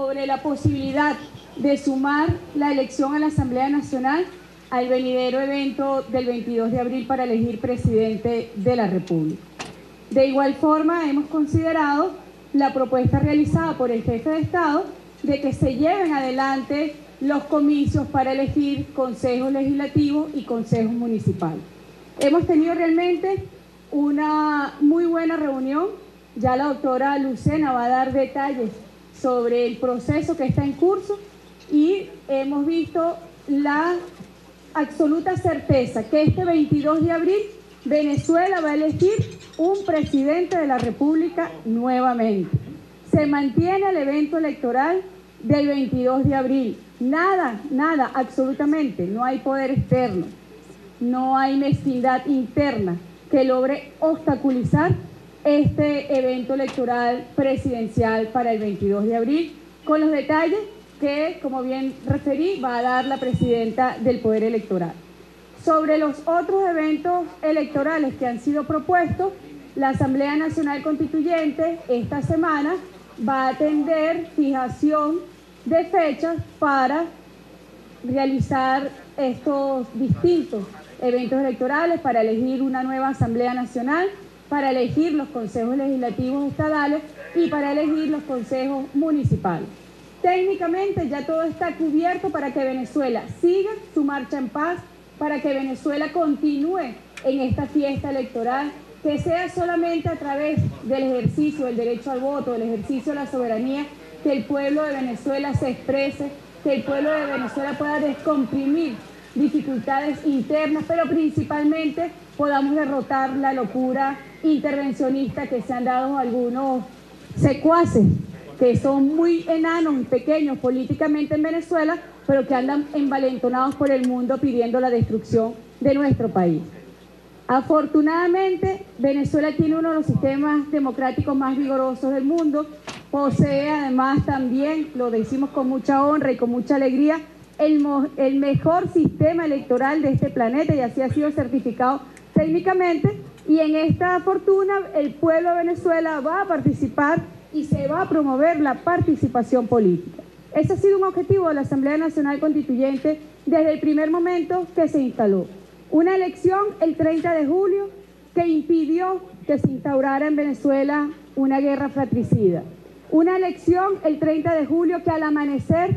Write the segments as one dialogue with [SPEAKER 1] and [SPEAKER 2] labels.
[SPEAKER 1] sobre la posibilidad de sumar la elección a la Asamblea Nacional al venidero evento del 22 de abril para elegir presidente de la República. De igual forma, hemos considerado la propuesta realizada por el jefe de Estado de que se lleven adelante los comicios para elegir consejos legislativos y consejos municipales. Hemos tenido realmente una muy buena reunión. Ya la doctora Lucena va a dar detalles sobre el proceso que está en curso y hemos visto la absoluta certeza que este 22 de abril Venezuela va a elegir un presidente de la República nuevamente. Se mantiene el evento electoral del 22 de abril. Nada, absolutamente. No hay poder externo, no hay mezquindad interna que logre obstaculizar este evento electoral presidencial para el 22 de abril, con los detalles que, como bien referí, va a dar la presidenta del Poder Electoral. Sobre los otros eventos electorales que han sido propuestos, la Asamblea Nacional Constituyente esta semana va a atender fijación de fechas para realizar estos distintos eventos electorales, para elegir una nueva Asamblea Nacional, para elegir los consejos legislativos estadales y para elegir los consejos municipales. Técnicamente ya todo está cubierto para que Venezuela siga su marcha en paz, para que Venezuela continúe en esta fiesta electoral, que sea solamente a través del ejercicio del derecho al voto, del ejercicio de la soberanía, que el pueblo de Venezuela se exprese, que el pueblo de Venezuela pueda descomprimir dificultades internas, pero principalmente podamos derrotar la locura intervencionista que se han dado algunos secuaces, que son muy enanos y pequeños políticamente en Venezuela, pero que andan envalentonados por el mundo pidiendo la destrucción de nuestro país. Afortunadamente, Venezuela tiene uno de los sistemas democráticos más vigorosos del mundo, posee además también, lo decimos con mucha honra y con mucha alegría, el mejor sistema electoral de este planeta, y así ha sido certificado técnicamente, y en esta fortuna el pueblo de Venezuela va a participar y se va a promover la participación política. Ese ha sido un objetivo de la Asamblea Nacional Constituyente desde el primer momento que se instaló. Una elección el 30 de julio que impidió que se instaurara en Venezuela una guerra fratricida. Una elección el 30 de julio que al amanecer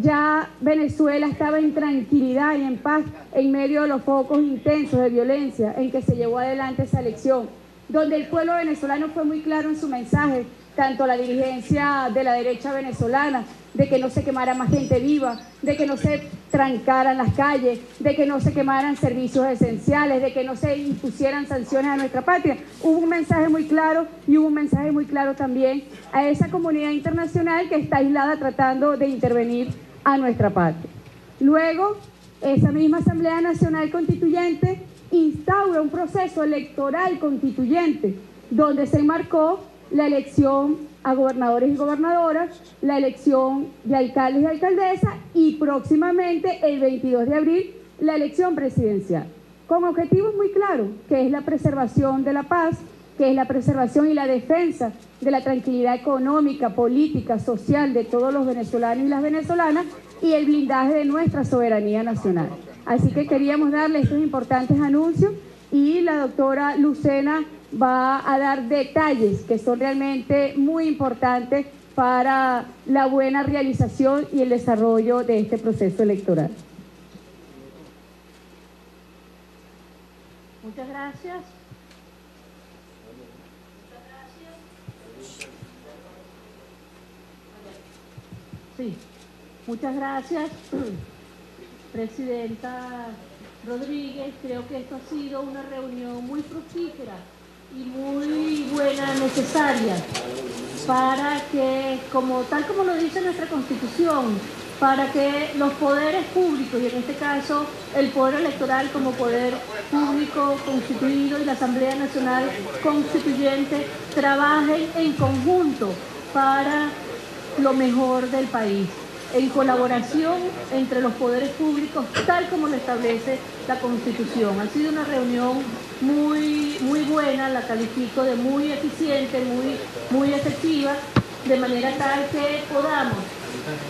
[SPEAKER 1] ya Venezuela estaba en tranquilidad y en paz en medio de los focos intensos de violencia en que se llevó adelante esa elección, donde el pueblo venezolano fue muy claro en su mensaje, tanto la dirigencia de la derecha venezolana, de que no se quemara más gente viva, de que no se trancaran las calles, de que no se quemaran servicios esenciales, de que no se impusieran sanciones a nuestra patria. Hubo un mensaje muy claro y hubo un mensaje muy claro también a esa comunidad internacional que está aislada tratando de intervenir a nuestra patria. Luego, esa misma Asamblea Nacional Constituyente instaura un proceso electoral constituyente donde se enmarcó la elección a gobernadores y gobernadoras, la elección de alcaldes y alcaldesas y próximamente el 22 de abril la elección presidencial, con objetivos muy claros, que es la preservación de la paz, que es la preservación y la defensa de la tranquilidad económica, política, social de todos los venezolanos y las venezolanas y el blindaje de nuestra soberanía nacional. Así que queríamos darle estos importantes anuncios y la doctora Lucena va a dar detalles que son realmente muy importantes para la buena realización y el desarrollo de este proceso electoral.
[SPEAKER 2] Muchas gracias. Sí, muchas gracias, Presidenta Rodríguez. Creo que esto ha sido una reunión muy fructífera y muy buena, necesaria, para que, tal como lo dice nuestra Constitución, para que los poderes públicos, y en este caso el Poder Electoral como poder público constituido y la Asamblea Nacional Constituyente, trabajen en conjunto para lo mejor del país, en colaboración entre los poderes públicos, tal como lo establece la Constitución. Ha sido una reunión muy buena, la califico de muy eficiente, muy efectiva, de manera tal que podamos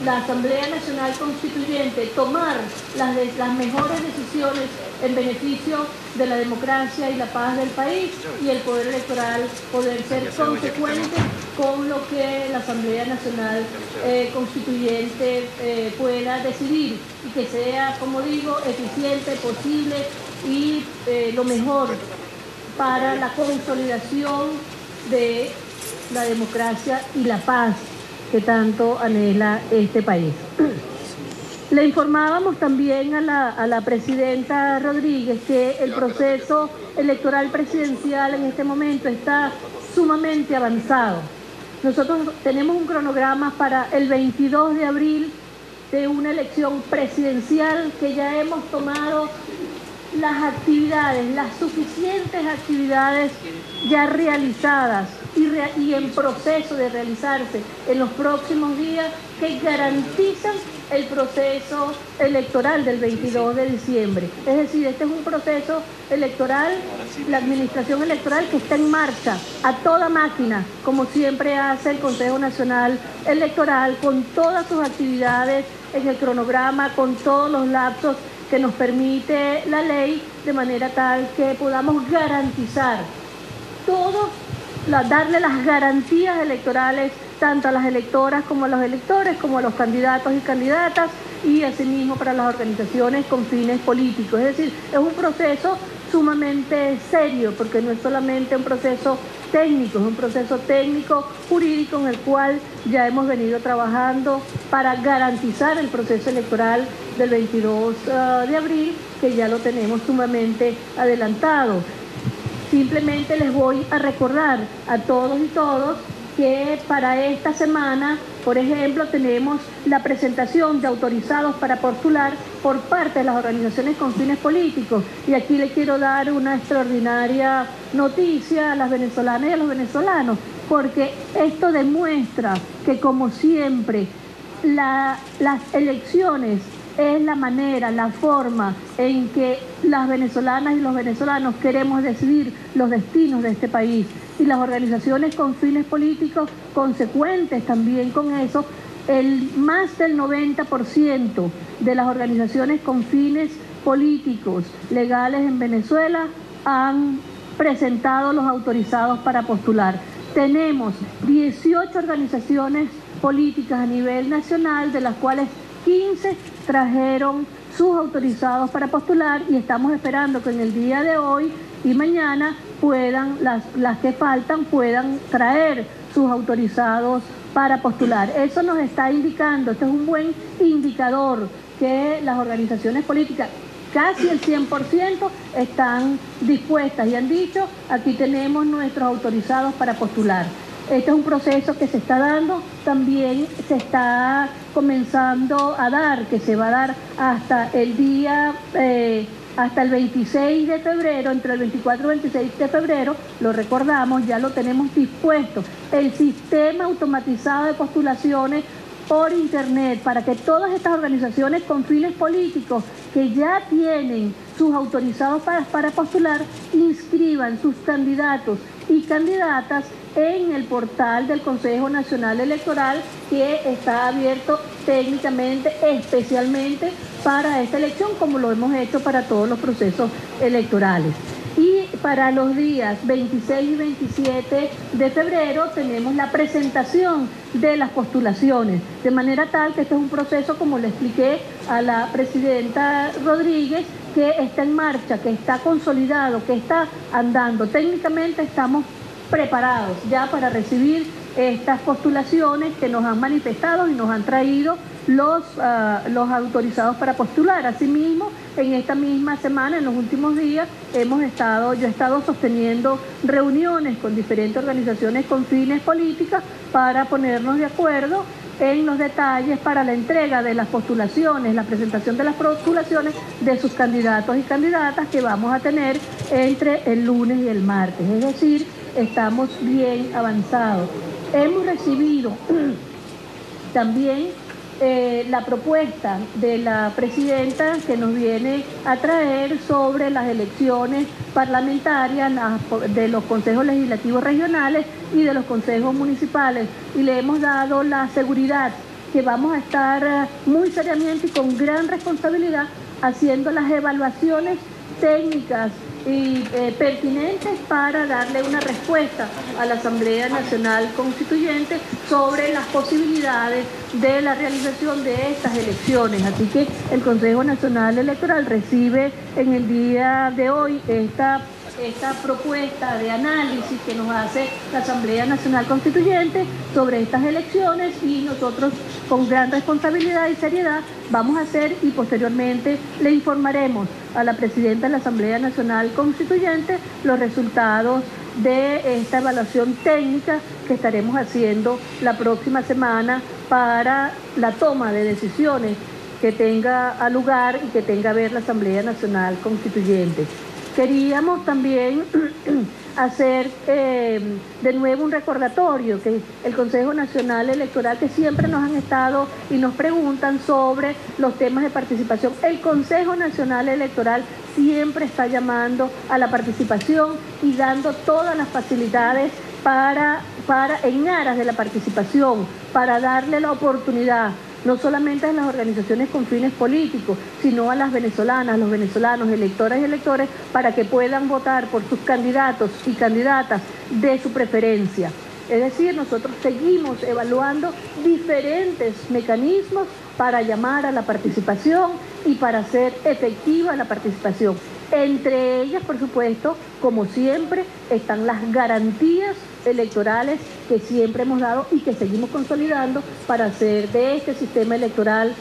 [SPEAKER 2] la Asamblea Nacional Constituyente tomar las mejores decisiones en beneficio de la democracia y la paz del país, y el Poder Electoral poder ser consecuente con lo que la Asamblea Nacional Constituyente pueda decidir, y que sea, como digo, eficiente, posible y lo mejor para la consolidación de la democracia y la paz que tanto anhela este país. Le informábamos también a la presidenta Rodríguez que el proceso electoral presidencial en este momento está sumamente avanzado. Nosotros tenemos un cronograma para el 22 de abril de una elección presidencial que ya hemos tomado las actividades, las suficientes actividades ya realizadas y en proceso de realizarse en los próximos días, que garantizan el proceso electoral del 22 de diciembre. Es decir, este es un proceso electoral, la administración electoral que está en marcha a toda máquina, como siempre hace el Consejo Nacional Electoral, con todas sus actividades en el cronograma, con todos los lapsos que nos permite la ley, de manera tal que podamos garantizar todo, darle las garantías electorales tanto a las electoras como a los electores, como a los candidatos y candidatas, y asimismo para las organizaciones con fines políticos. Es decir, es un proceso sumamente serio, porque no es solamente un proceso técnico, es un proceso técnico jurídico en el cual ya hemos venido trabajando para garantizar el proceso electoral del 22 de abril, que ya lo tenemos sumamente adelantado. Simplemente les voy a recordar a todos y todas que para esta semana, por ejemplo, tenemos la presentación de autorizados para postular por parte de las organizaciones con fines políticos. Y aquí le quiero dar una extraordinaria noticia a las venezolanas y a los venezolanos, porque esto demuestra que, como siempre, las elecciones es la manera, la forma en que las venezolanas y los venezolanos queremos decidir los destinos de este país. Y las organizaciones con fines políticos consecuentes también con eso, más del 90% de las organizaciones con fines políticos legales en Venezuela han presentado los autorizados para postular. Tenemos 18 organizaciones políticas a nivel nacional, de las cuales 15 trajeron sus autorizados para postular, y estamos esperando que en el día de hoy y mañana puedan, las que faltan, puedan traer sus autorizados para postular. Eso nos está indicando, este es un buen indicador, que las organizaciones políticas, casi el 100%, están dispuestas y han dicho: aquí tenemos nuestros autorizados para postular. Este es un proceso que se está dando, también se está comenzando a dar, que se va a dar hasta el día, hasta el 26 de febrero, entre el 24 y 26 de febrero, lo recordamos, ya lo tenemos dispuesto, el sistema automatizado de postulaciones por internet, para que todas estas organizaciones con fines políticos que ya tienen sus autorizados para postular, inscriban sus candidatos y candidatas en el portal del Consejo Nacional Electoral, que está abierto técnicamente, especialmente para esta elección, como lo hemos hecho para todos los procesos electorales. Y para los días 26 y 27 de febrero tenemos la presentación de las postulaciones, de manera tal que este es un proceso, como le expliqué a la presidenta Rodríguez, que está en marcha, que está consolidado, que está andando. Técnicamente estamos preparados ya para recibir estas postulaciones que nos han manifestado y nos han traído los autorizados para postular. Asimismo, en esta misma semana, en los últimos días, yo he estado sosteniendo reuniones con diferentes organizaciones con fines políticos para ponernos de acuerdo en los detalles para la entrega de las postulaciones, la presentación de las postulaciones de sus candidatos y candidatas, que vamos a tener entre el lunes y el martes. Es decir, estamos bien avanzados. Hemos recibido también la propuesta de la presidenta, que nos viene a traer sobre las elecciones parlamentarias de los consejos legislativos regionales y de los consejos municipales, y le hemos dado la seguridad que vamos a estar muy seriamente y con gran responsabilidad haciendo las evaluaciones técnicas y pertinentes para darle una respuesta a la Asamblea Nacional Constituyente sobre las posibilidades de la realización de estas elecciones. Así que el Consejo Nacional Electoral recibe en el día de hoy esta propuesta de análisis que nos hace la Asamblea Nacional Constituyente sobre estas elecciones, y nosotros con gran responsabilidad y seriedad vamos a hacer, y posteriormente le informaremos a la Presidenta de la Asamblea Nacional Constituyente los resultados de esta evaluación técnica que estaremos haciendo la próxima semana para la toma de decisiones que tenga lugar y que tenga a ver la Asamblea Nacional Constituyente. Queríamos también hacer de nuevo un recordatorio que el Consejo Nacional Electoral, que siempre nos han estado y nos preguntan sobre los temas de participación, el Consejo Nacional Electoral siempre está llamando a la participación y dando todas las facilidades en aras de la participación, para darle la oportunidad no solamente a las organizaciones con fines políticos, sino a las venezolanas, los venezolanos, electoras y electores, para que puedan votar por sus candidatos y candidatas de su preferencia. Es decir, nosotros seguimos evaluando diferentes mecanismos para llamar a la participación y para hacer efectiva la participación. Entre ellas, por supuesto, como siempre, están las garantías electorales que siempre hemos dado y que seguimos consolidando para hacer de este sistema electoral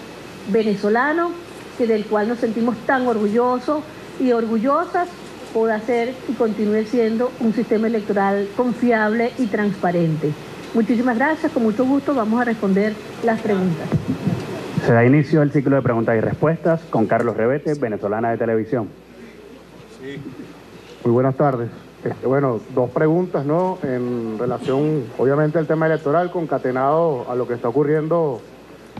[SPEAKER 2] venezolano, del cual nos sentimos tan orgullosos y orgullosas, pueda ser y continúe siendo un sistema electoral confiable y transparente. Muchísimas gracias, con mucho gusto vamos a responder las preguntas.
[SPEAKER 3] Se da inicio al ciclo de preguntas y respuestas con Carlos Rebete, Venezolana de Televisión.
[SPEAKER 4] Sí. Muy buenas tardes. Bueno, dos preguntas, ¿no? En relación, obviamente, al tema electoral, concatenado a lo que está ocurriendo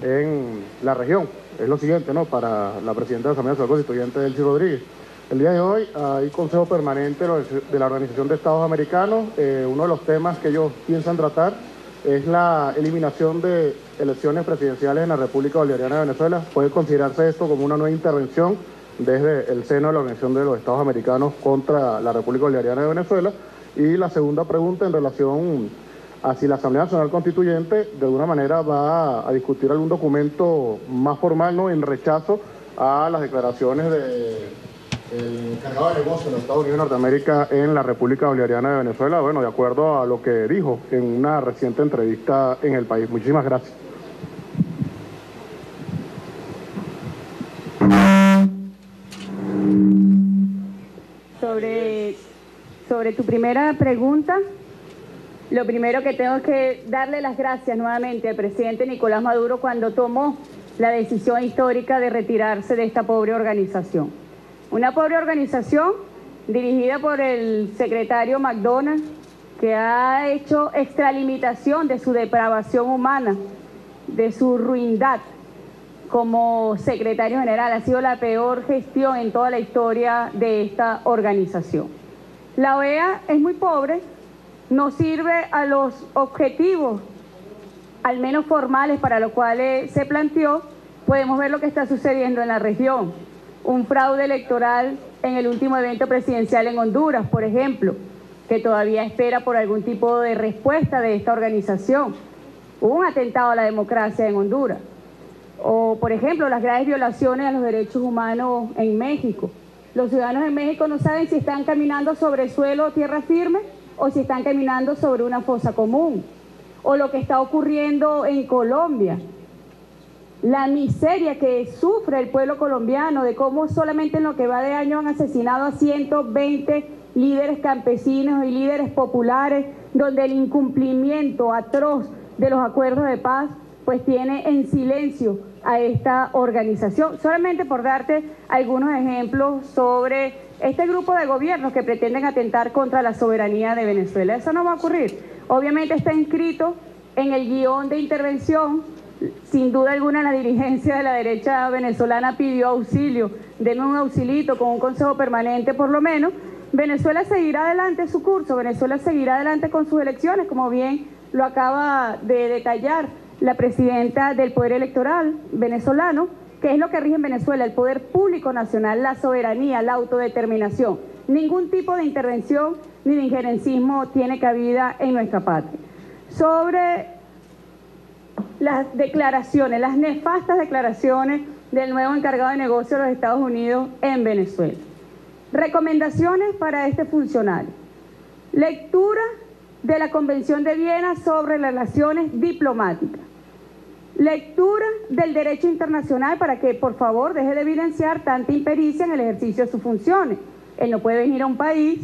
[SPEAKER 4] en la región. Es lo siguiente, ¿no? Para la presidenta de la Asamblea Nacional Constituyente, Delcy Rodríguez. El día de hoy hay Consejo Permanente de la Organización de Estados Americanos. Uno de los temas que ellos piensan tratar es la eliminación de elecciones presidenciales en la República Bolivariana de Venezuela. ¿Puede considerarse esto como una nueva intervención desde el seno de la Organización de los Estados Americanos contra la República Bolivariana de Venezuela? Y la segunda pregunta en relación a si la Asamblea Nacional Constituyente de alguna manera va a discutir algún documento más formal, ¿no?, en rechazo a las declaraciones del encargado de negocios de los Estados Unidos de Norteamérica en la República Bolivariana de Venezuela, bueno, de acuerdo a lo que dijo en una reciente entrevista en El País. Muchísimas gracias.
[SPEAKER 1] Sobre tu primera pregunta, lo primero que tengo es que darle las gracias nuevamente al presidente Nicolás Maduro cuando tomó la decisión histórica de retirarse de esta pobre organización. Una pobre organización dirigida por el secretario McDonald, que ha hecho extralimitación de su depravación humana, de su ruindad como secretario general. Ha sido la peor gestión en toda la historia de esta organización. La OEA es muy pobre, no sirve a los objetivos, al menos formales, para los cuales se planteó. Podemos ver lo que está sucediendo en la región. Un fraude electoral en el último evento presidencial en Honduras, por ejemplo, que todavía espera por algún tipo de respuesta de esta organización. Hubo un atentado a la democracia en Honduras. O, por ejemplo, las graves violaciones a los derechos humanos en México. Los ciudadanos en México no saben si están caminando sobre suelo o tierra firme o si están caminando sobre una fosa común. O lo que está ocurriendo en Colombia. La miseria que sufre el pueblo colombiano, de cómo solamente en lo que va de año han asesinado a 120 líderes campesinos y líderes populares, donde el incumplimiento atroz de los acuerdos de paz pues tiene en silencio a esta organización. Solamente por darte algunos ejemplos sobre este grupo de gobiernos que pretenden atentar contra la soberanía de Venezuela. Eso no va a ocurrir. Obviamente está inscrito en el guión de intervención. Sin duda alguna la dirigencia de la derecha venezolana pidió auxilio, denme un auxilito con un consejo permanente por lo menos. Venezuela seguirá adelante su curso, Venezuela seguirá adelante con sus elecciones, como bien lo acaba de detallar la presidenta del Poder Electoral venezolano, que es lo que rige en Venezuela, el poder público nacional, la soberanía, la autodeterminación. Ningún tipo de intervención ni de injerencismo tiene cabida en nuestra patria. Sobre las declaraciones, las nefastas declaraciones del nuevo encargado de negocios de los Estados Unidos en Venezuela. Recomendaciones para este funcionario. Lectura de la Convención de Viena sobre relaciones diplomáticas. Lectura del derecho internacional para que, por favor, deje de evidenciar tanta impericia en el ejercicio de sus funciones. Él no puede venir a un país,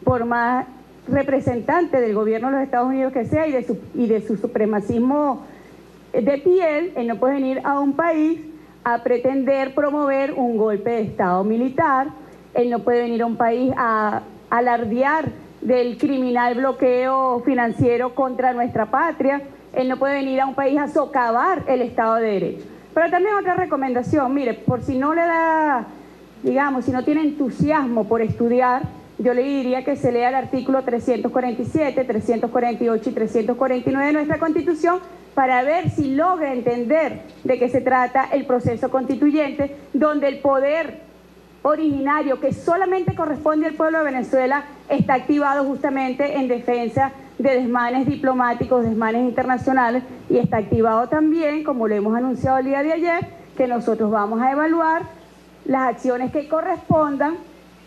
[SPEAKER 1] por más representante del gobierno de los Estados Unidos que sea y de su supremacismo de piel, él no puede venir a un país a pretender promover un golpe de Estado militar, él no puede venir a un país a alardear del criminal bloqueo financiero contra nuestra patria, él no puede venir a un país a socavar el Estado de Derecho. Pero también otra recomendación, mire, por si no le da, digamos, si no tiene entusiasmo por estudiar, yo le diría que se lea el artículo 347, 348 y 349 de nuestra Constitución para ver si logra entender de qué se trata el proceso constituyente, donde el poder originario que solamente corresponde al pueblo de Venezuela está activado justamente en defensa de desmanes diplomáticos, desmanes internacionales, y está activado también, como lo hemos anunciado el día de ayer, que nosotros vamos a evaluar las acciones que correspondan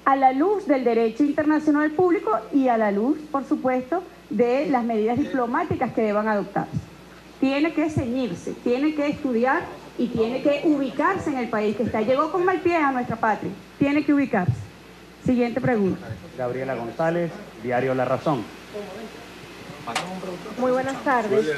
[SPEAKER 1] a la luz del derecho internacional público y a la luz, por supuesto, de las medidas diplomáticas que deban adoptarse. Tiene que ceñirse, tiene que estudiar y tiene que ubicarse en el país que está. Llegó con mal pie a nuestra patria, tiene que ubicarse. Siguiente pregunta.
[SPEAKER 3] Gabriela González, Diario La Razón.
[SPEAKER 5] Muy buenas tardes.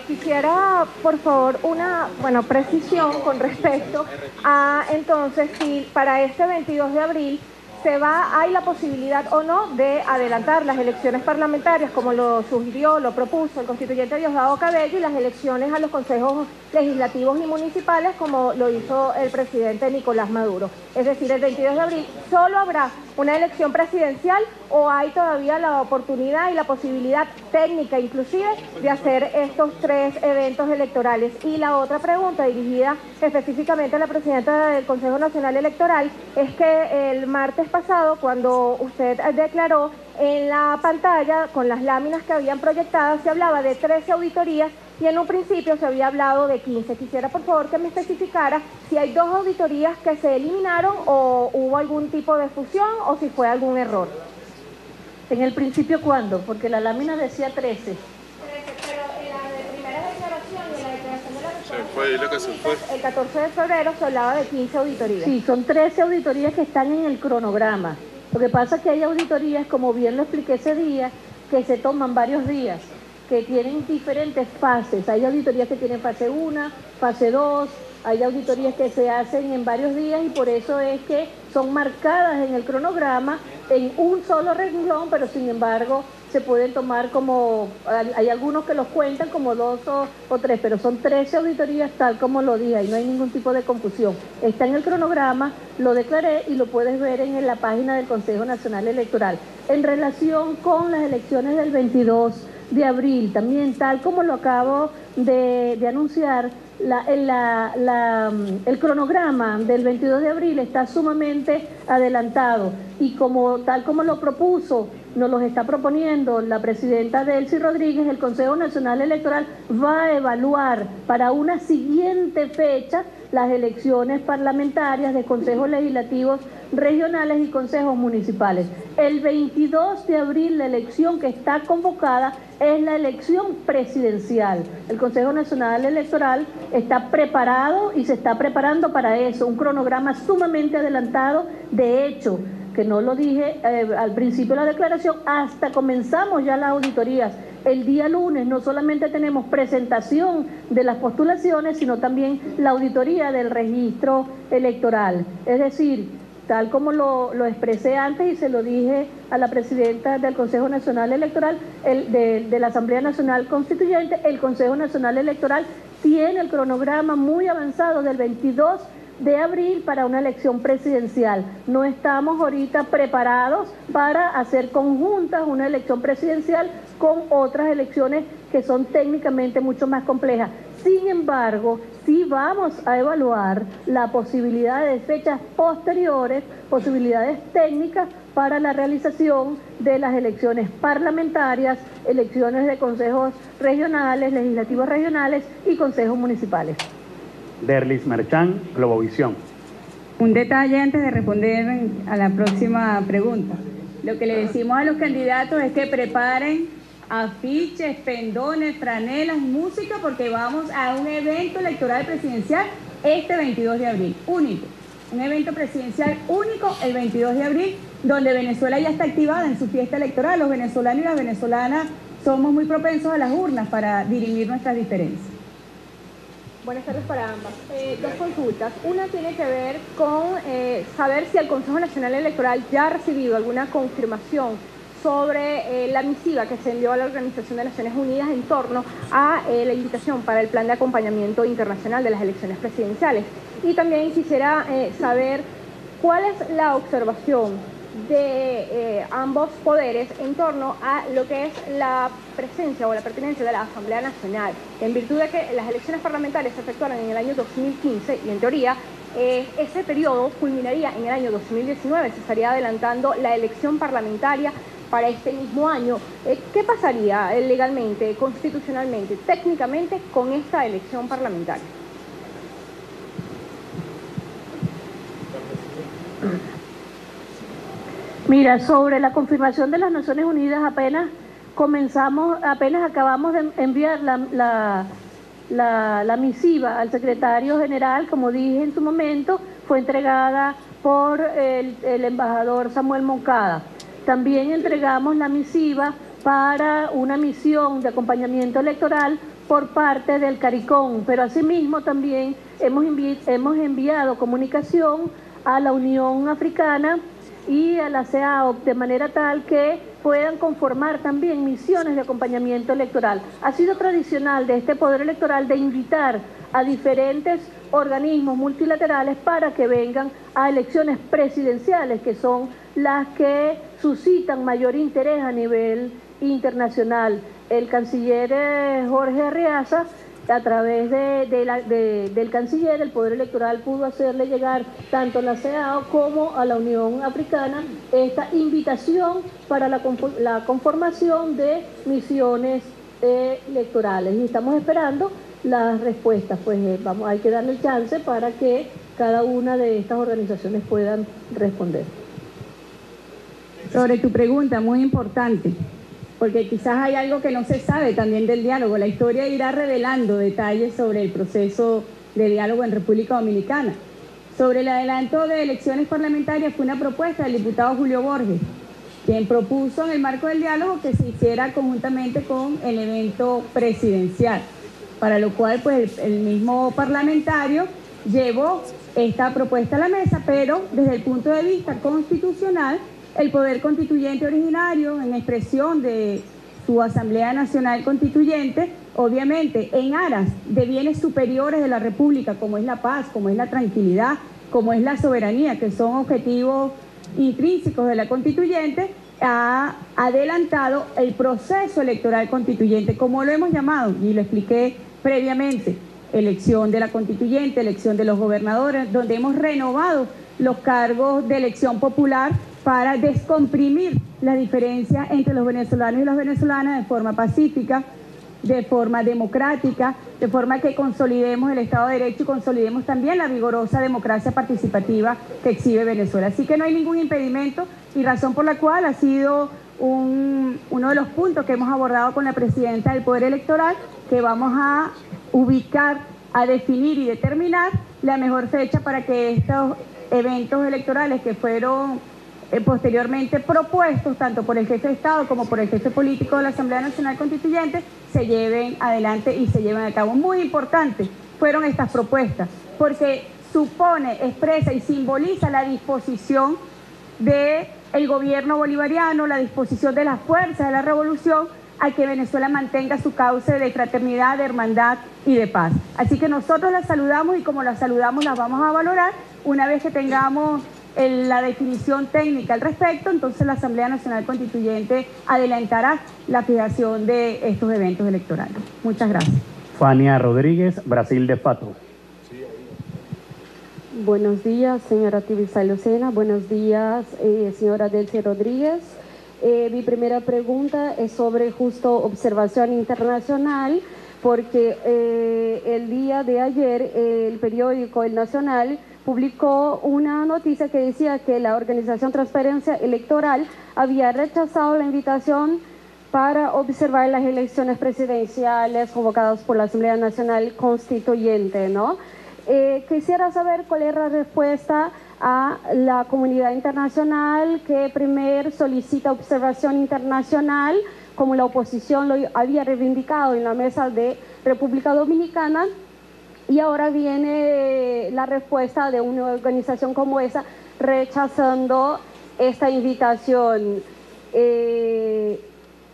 [SPEAKER 5] Quisiera, por favor, una precisión con respecto a, entonces, si para este 22 de abril hay la posibilidad o no de adelantar las elecciones parlamentarias, como lo sugirió, lo propuso el constituyente Diosdado Cabello, y las elecciones a los consejos legislativos y municipales, como lo hizo el presidente Nicolás Maduro. Es decir, el 22 de abril solo habrá una elección presidencial, o hay todavía la oportunidad y la posibilidad técnica inclusive de hacer estos 3 eventos electorales. Y la otra pregunta, dirigida específicamente a la presidenta del Consejo Nacional Electoral, es que el martes pasado, cuando usted declaró en la pantalla con las láminas que habían proyectadas, se hablaba de 13 auditorías y en un principio se había hablado de 15. Quisiera, por favor, que me especificara si hay 2 auditorías que se eliminaron o hubo algún tipo de fusión o si fue algún error.
[SPEAKER 2] ¿En el principio cuándo? Porque la lámina decía 13.
[SPEAKER 5] 13, pero en la de primera declaración y en la declaración de la
[SPEAKER 6] Se fue, dile que se fue.
[SPEAKER 5] el 14 de febrero se hablaba de 15 auditorías.
[SPEAKER 2] Sí, son 13 auditorías que están en el cronograma. Lo que pasa es que hay auditorías, como bien lo expliqué ese día, que se toman varios días, que tienen diferentes fases. Hay auditorías que tienen fase 1, fase 2, hay auditorías que se hacen en varios días y por eso es que son marcadas en el cronograma en un solo renglón, pero sin embargo se pueden tomar como, hay algunos que los cuentan como 2 o 3, pero son 13 auditorías tal como lo dije y no hay ningún tipo de confusión. Está en el cronograma, lo declaré y lo puedes ver en la página del Consejo Nacional Electoral. En relación con las elecciones del 22 de abril, también tal como lo acabo de anunciar, el cronograma del 22 de abril está sumamente adelantado y tal como lo propuso, nos los está proponiendo la presidenta Delcy Rodríguez, el Consejo Nacional Electoral va a evaluar para una siguiente fecha las elecciones parlamentarias de consejos legislativos regionales y consejos municipales. El 22 de abril la elección que está convocada es la elección presidencial. El Consejo Nacional Electoral está preparado y se está preparando para eso, un cronograma sumamente adelantado. De hecho, que no lo dije al principio de la declaración, hasta comenzamos ya las auditorías. El día lunes no solamente tenemos presentación de las postulaciones, sino también la auditoría del registro electoral. Es decir, tal como lo expresé antes y se lo dije a la presidenta del Consejo Nacional Electoral, de la Asamblea Nacional Constituyente, el Consejo Nacional Electoral tiene el cronograma muy avanzado del 22 de abril para una elección presidencial. No estamos ahorita preparados para hacer conjuntas una elección presidencial con otras elecciones que son técnicamente mucho más complejas. Sin embargo, sí vamos a evaluar la posibilidad de fechas posteriores, posibilidades técnicas para la realización de las elecciones parlamentarias, elecciones de consejos regionales, legislativos regionales y consejos municipales.
[SPEAKER 3] Derlis Merchán, Globovisión.
[SPEAKER 1] Un detalle antes de responder a la próxima pregunta. Lo que le decimos a los candidatos es que preparen afiches, pendones, franelas, música, porque vamos a un evento electoral presidencial este 22 de abril, único. Un evento presidencial único el 22 de abril, donde Venezuela ya está activada en su fiesta electoral. Los venezolanos y las venezolanas somos muy propensos a las urnas para dirimir nuestras diferencias.
[SPEAKER 5] Buenas tardes para ambas. Dos consultas. Una tiene que ver con saber si el Consejo Nacional Electoral ya ha recibido alguna confirmación sobre la misiva que se envió a la Organización de Naciones Unidas en torno a la invitación para el plan de acompañamiento internacional de las elecciones presidenciales. Y también quisiera saber cuál es la observación de ambos poderes en torno a lo que es la presencia o la pertinencia de la Asamblea Nacional, en virtud de que las elecciones parlamentarias se efectuaron en el año 2015 y en teoría ese periodo culminaría en el año 2019, se estaría adelantando la elección parlamentaria para este mismo año. ¿Qué pasaría legalmente, constitucionalmente, técnicamente con esta elección parlamentaria?
[SPEAKER 2] Mira, sobre la confirmación de las Naciones Unidas, apenas acabamos de enviar la misiva al secretario general, como dije en su momento, fue entregada por el embajador Samuel Moncada. También entregamos la misiva para una misión de acompañamiento electoral por parte del CARICOM, pero asimismo también hemos enviado comunicación a la Unión Africana y a la CEAO, de manera tal que puedan conformar también misiones de acompañamiento electoral. Ha sido tradicional de este Poder Electoral de invitar a diferentes organismos multilaterales para que vengan a elecciones presidenciales, que son las que suscitan mayor interés a nivel internacional. El canciller Jorge Arriaza, a través del canciller, el Poder Electoral pudo hacerle llegar tanto a la CEAO como a la Unión Africana esta invitación para la conformación de misiones electorales. Y estamos esperando las respuestas, pues hay que darle el chance para que cada una de estas organizaciones puedan responder.
[SPEAKER 1] Sobre tu pregunta, muy importante, porque quizás hay algo que no se sabe también del diálogo. La historia irá revelando detalles sobre el proceso de diálogo en República Dominicana. Sobre el adelanto de elecciones parlamentarias fue una propuesta del diputado Julio Borges, quien propuso en el marco del diálogo que se hiciera conjuntamente con el evento presidencial, para lo cual pues el mismo parlamentario llevó esta propuesta a la mesa, pero desde el punto de vista constitucional, el Poder Constituyente originario, en expresión de su Asamblea Nacional Constituyente, obviamente en aras de bienes superiores de la República, como es la paz, como es la tranquilidad, como es la soberanía, que son objetivos intrínsecos de la Constituyente, ha adelantado el proceso electoral constituyente, como lo hemos llamado, y lo expliqué previamente: elección de la Constituyente, elección de los gobernadores, donde hemos renovado los cargos de elección popular para descomprimir la diferencia entre los venezolanos y las venezolanas de forma pacífica, de forma democrática, de forma que consolidemos el Estado de Derecho y consolidemos también la vigorosa democracia participativa que exhibe Venezuela. Así que no hay ningún impedimento, y razón por la cual ha sido uno de los puntos que hemos abordado con la presidenta del Poder Electoral, que vamos a ubicar, a definir y determinar la mejor fecha para que estos eventos electorales que fueron posteriormente propuestos tanto por el jefe de Estado como por el jefe político de la Asamblea Nacional Constituyente se lleven adelante y se lleven a cabo. Muy importante fueron estas propuestas, porque supone, expresa y simboliza la disposición del gobierno bolivariano, la disposición de las fuerzas de la revolución a que Venezuela mantenga su cauce de fraternidad, de hermandad y de paz. Así que nosotros las saludamos, y como las saludamos las vamos a valorar una vez que tengamos la definición técnica al respecto. Entonces la Asamblea Nacional Constituyente adelantará la fijación de estos eventos electorales. Muchas gracias.
[SPEAKER 3] Fania Rodríguez, Brasil de Fato.
[SPEAKER 6] Buenos días, señora Tibisay Lucena. Buenos días, señora Delcy Rodríguez. Mi primera pregunta es sobre justo observación internacional, porque el día de ayer el periódico El Nacional publicó una noticia que decía que la organización Transparencia Electoral había rechazado la invitación para observar las elecciones presidenciales convocadas por la Asamblea Nacional Constituyente, ¿no? Quisiera saber cuál es la respuesta a la comunidad internacional que primero solicita observación internacional, como la oposición lo había reivindicado en la mesa de República Dominicana, y ahora viene la respuesta de una organización como esa rechazando esta invitación.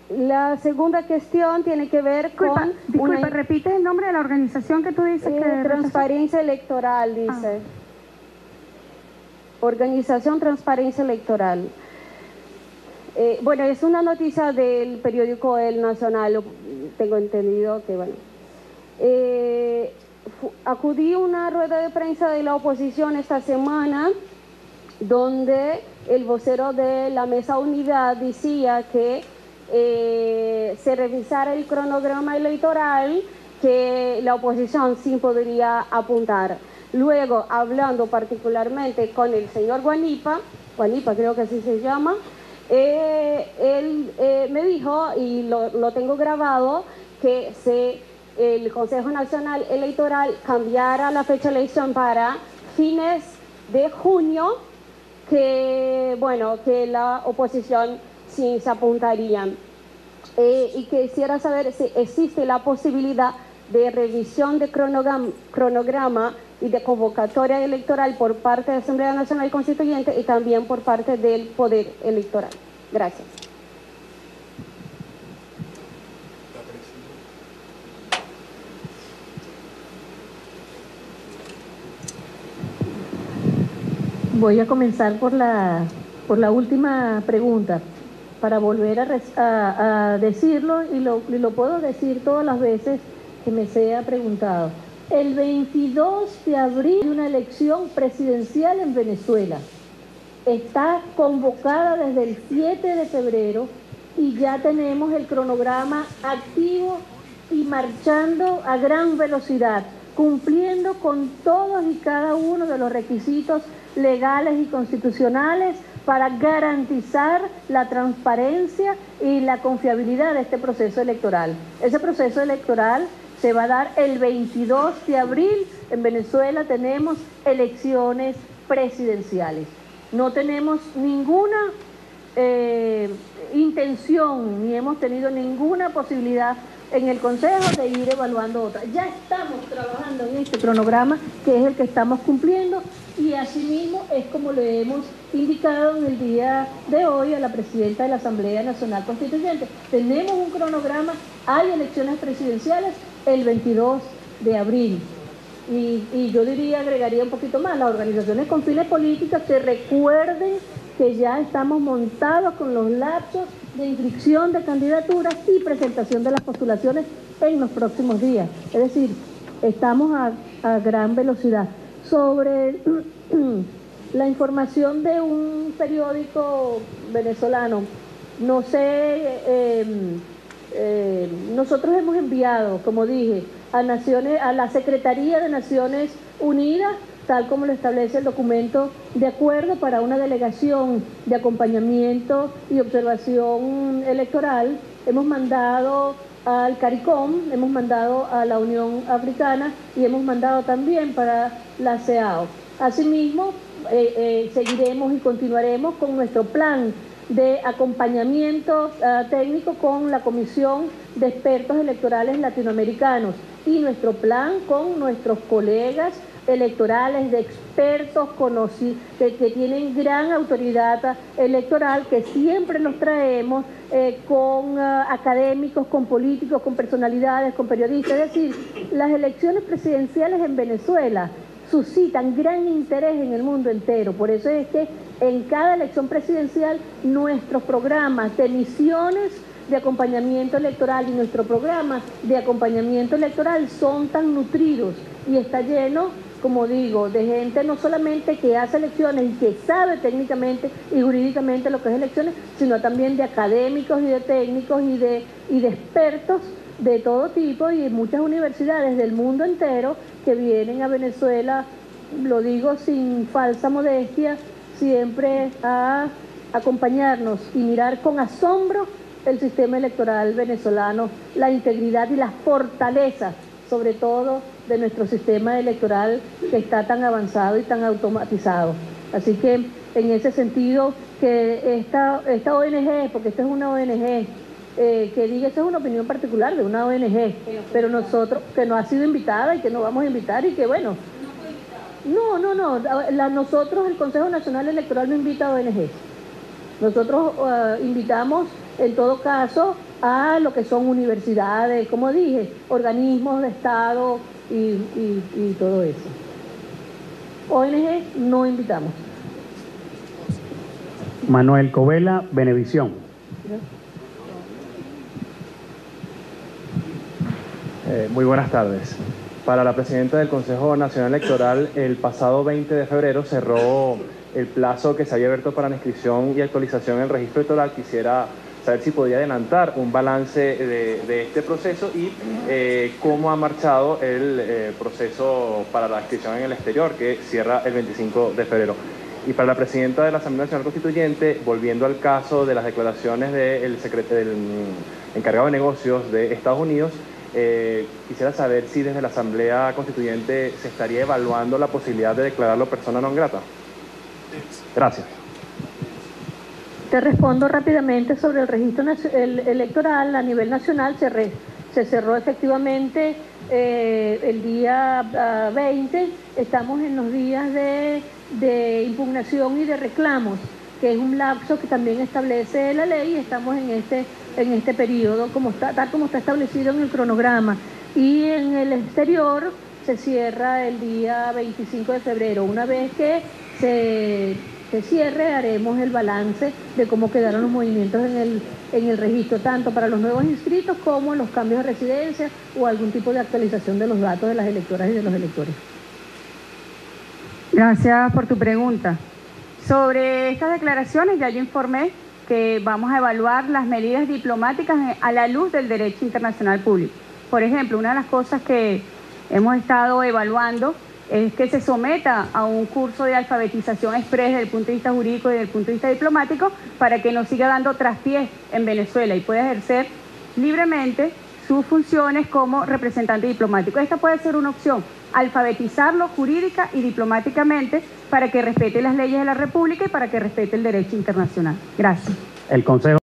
[SPEAKER 6] La segunda cuestión tiene que ver con...
[SPEAKER 1] Disculpa, ¿repites el nombre de la organización que tú dices?
[SPEAKER 6] Transparencia Electoral, dice. Organización Transparencia Electoral. Bueno, es una noticia del periódico El Nacional, tengo entendido que, bueno... acudí a una rueda de prensa de la oposición esta semana, donde el vocero de la Mesa Unidad decía que se revisara el cronograma electoral que la oposición sí podría apuntar. Luego, hablando particularmente con el señor Guanipa creo que así se llama, él me dijo, y lo tengo grabado, que el Consejo Nacional Electoral cambiara la fecha de elección para fines de junio, que bueno, que la oposición sí se apuntarían. Y quisiera saber si existe la posibilidad de revisión de cronograma y de convocatoria electoral por parte de la Asamblea Nacional Constituyente y también por parte del Poder Electoral. Gracias.
[SPEAKER 2] Voy a comenzar por la última pregunta, para volver a decirlo, y lo puedo decir todas las veces que me sea preguntado. El 22 de abril hay una elección presidencial en Venezuela. Está convocada desde el 7 de febrero y ya tenemos el cronograma activo y marchando a gran velocidad, cumpliendo con todos y cada uno de los requisitos legales y constitucionales para garantizar la transparencia y la confiabilidad de este proceso electoral. Ese proceso electoral se va a dar el 22 de abril. En Venezuela tenemos elecciones presidenciales. No tenemos ninguna intención, ni hemos tenido ninguna posibilidad en el Consejo de ir evaluando otra. Ya estamos trabajando en este cronograma, que es el que estamos cumpliendo, y asimismo es como le hemos indicado en el día de hoy a la presidenta de la Asamblea Nacional Constituyente. Tenemos un cronograma, hay elecciones presidenciales el 22 de abril. Y yo diría, agregaría un poquito más, las organizaciones con fines políticos que recuerden que ya estamos montados con los lapsos de inscripción de candidaturas y presentación de las postulaciones en los próximos días. Es decir, estamos a gran velocidad. Sobre la información de un periódico venezolano, no sé, nosotros hemos enviado, como dije, a la Secretaría de Naciones Unidas, tal como lo establece el documento de acuerdo, para una delegación de acompañamiento y observación electoral. Hemos mandado al CARICOM, hemos mandado a la Unión Africana y hemos mandado también para la CEAO. Asimismo, seguiremos y continuaremos con nuestro plan de acompañamiento técnico con la Comisión de Expertos Electorales Latinoamericanos y nuestro plan con nuestros colegas electorales de expertos conocidos que tienen gran autoridad electoral, que siempre los traemos con académicos, con políticos, con personalidades, con periodistas. Es decir, las elecciones presidenciales en Venezuela suscitan gran interés en el mundo entero. Por eso es que en cada elección presidencial nuestros programas de misiones de acompañamiento electoral y nuestro programa de acompañamiento electoral son tan nutridos y está lleno, como digo, de gente no solamente que hace elecciones y que sabe técnicamente y jurídicamente lo que es elecciones, sino también de académicos y de técnicos y de expertos de todo tipo y de muchas universidades del mundo entero que vienen a Venezuela, lo digo sin falsa modestia, siempre a acompañarnos y mirar con asombro el sistema electoral venezolano, la integridad y las fortalezas, sobre todo de nuestro sistema electoral que está tan avanzado y tan automatizado. Así que en ese sentido que esta ONG, porque esta es una ONG, que diga, esa es una opinión particular de una ONG, pero nosotros, que no ha sido invitada y que no vamos a invitar y que bueno, nosotros, el Consejo Nacional Electoral no invita a ONG. Nosotros invitamos, en todo caso, a lo que son universidades, como dije, organismos de Estado y todo eso. ONG no invitamos.
[SPEAKER 3] Manuel Covela, Venevisión.
[SPEAKER 7] Muy buenas tardes. Para la presidenta del Consejo Nacional Electoral, el pasado 20 de febrero cerró el plazo que se había abierto para la inscripción y actualización en el registro electoral. Quisiera saber si podía adelantar un balance de este proceso y cómo ha marchado el proceso para la inscripción en el exterior, que cierra el 25 de febrero. Y para la presidenta de la Asamblea Nacional Constituyente, volviendo al caso de las declaraciones del encargado de negocios de Estados Unidos, quisiera saber si desde la Asamblea Constituyente se estaría evaluando la posibilidad de declararlo persona non grata. Gracias.
[SPEAKER 2] Te respondo rápidamente sobre el registro electoral a nivel nacional. Se cerró efectivamente el día 20. Estamos en los días de impugnación y de reclamos, que es un lapso que también establece la ley, y estamos en este periodo tal como está establecido en el cronograma. Y en el exterior se cierra el día 25 de febrero. Una vez que se cierre, haremos el balance de cómo quedaron los movimientos en el registro, tanto para los nuevos inscritos como los cambios de residencia o algún tipo de actualización de los datos de las electoras y de los electores.
[SPEAKER 1] Gracias por tu pregunta. Sobre estas declaraciones ya yo informé que vamos a evaluar las medidas diplomáticas a la luz del derecho internacional público. Por ejemplo, una de las cosas que hemos estado evaluando es que se someta a un curso de alfabetización express desde el punto de vista jurídico y desde el punto de vista diplomático para que nos siga dando traspiés en Venezuela y pueda ejercer libremente sus funciones como representante diplomático. Esta puede ser una opción, alfabetizarlo jurídica y diplomáticamente para que respete las leyes de la República y para que respete el derecho internacional. Gracias.
[SPEAKER 3] El Consejo